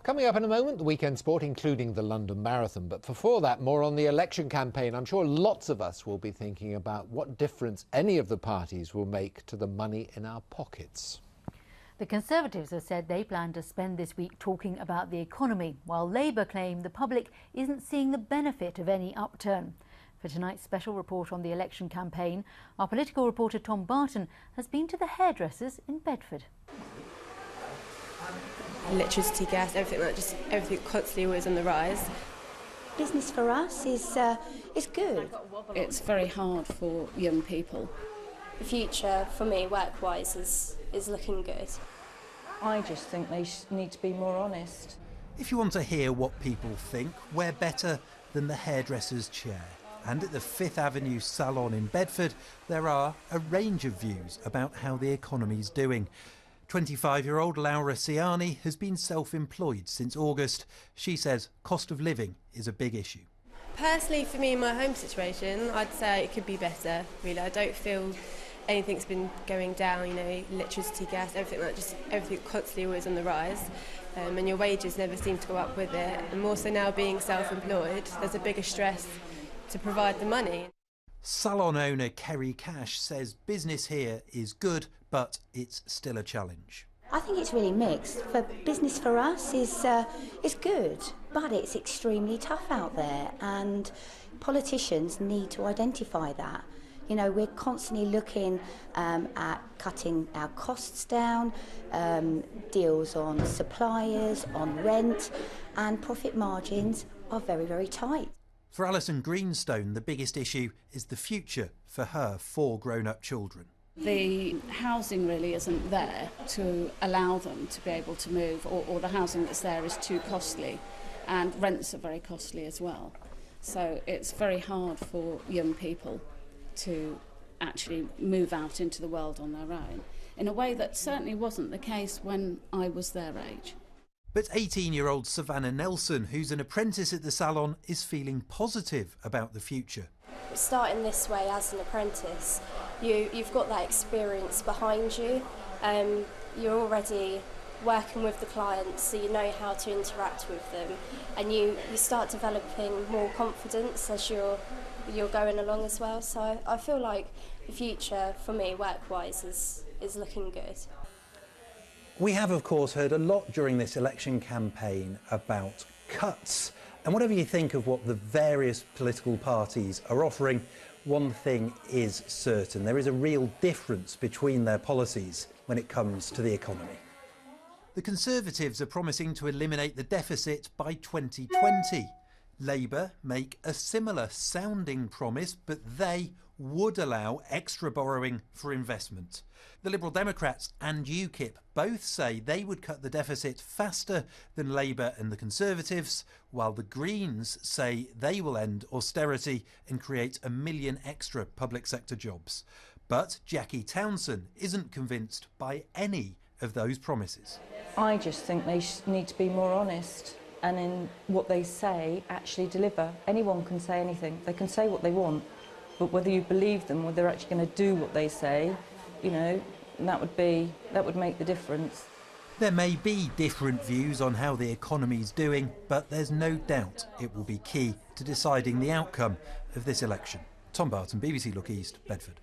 Coming up in a moment, the weekend sport, including the London Marathon. But before that, more on the election campaign. I'm sure lots of us will be thinking about what difference any of the parties will make to the money in our pockets. The Conservatives have said they plan to spend this week talking about the economy, while Labour claim the public isn't seeing the benefit of any upturn. For tonight's special report on the election campaign, our political reporter Tom Barton has been to the hairdressers in Bedford. Electricity, gas, everything constantly always on the rise. Business for us is good. It's very hard for young people. The future for me, work-wise, is looking good. I just think they need to be more honest. If you want to hear what people think, where better than the hairdresser's chair? And at the 5th Avenue salon in Bedford, there are a range of views about how the economy's doing. 25-year-old Laura Ciani has been self-employed since August. She says cost of living is a big issue. Personally, for me, in my home situation, I'd say it could be better, really. I don't feel anything's been going down, electricity, gas, everything constantly always on the rise. And your wages never seem to go up with it. And more so now being self-employed, there's a bigger stress to provide the money. Salon owner Kerry Cash says business here is good, but it's still a challenge. I think it's really mixed. For business for us is good, but it's extremely tough out there, and politicians need to identify that. We're constantly looking at cutting our costs down, deals on suppliers, on rent, and profit margins are very, very tight. For Alison Greenstone, the biggest issue is the future for her 4 grown-up children. The housing really isn't there to allow them to be able to move, or the housing that's there is too costly, and rents are very costly as well. So it's very hard for young people to actually move out into the world on their own, in a way that certainly wasn't the case when I was their age. But 18-year-old Savannah Nelson, who's an apprentice at the salon, is feeling positive about the future. Starting this way as an apprentice, you've got that experience behind you. You're already working with the clients, so you know how to interact with them, and you start developing more confidence as you're going along as well. So I feel like the future for me, work-wise, is looking good. We have, of course, heard a lot during this election campaign about cuts. And whatever you think of what the various political parties are offering, one thing is certain. There is a real difference between their policies when it comes to the economy. The Conservatives are promising to eliminate the deficit by 2020. Labour make a similar sounding promise, but they would allow extra borrowing for investment. The Liberal Democrats and UKIP both say they would cut the deficit faster than Labour and the Conservatives, while the Greens say they will end austerity and create 1 million extra public sector jobs. But Jackie Townsend isn't convinced by any of those promises. I just think they need to be more honest, and in what they say actually deliver. Anyone can say anything. They can say what they want, but whether you believe them, whether they're actually going to do what they say, that would make the difference. There may be different views on how the economy's doing, but there's no doubt it will be key to deciding the outcome of this election. Tom Barton, BBC Look East, Bedford.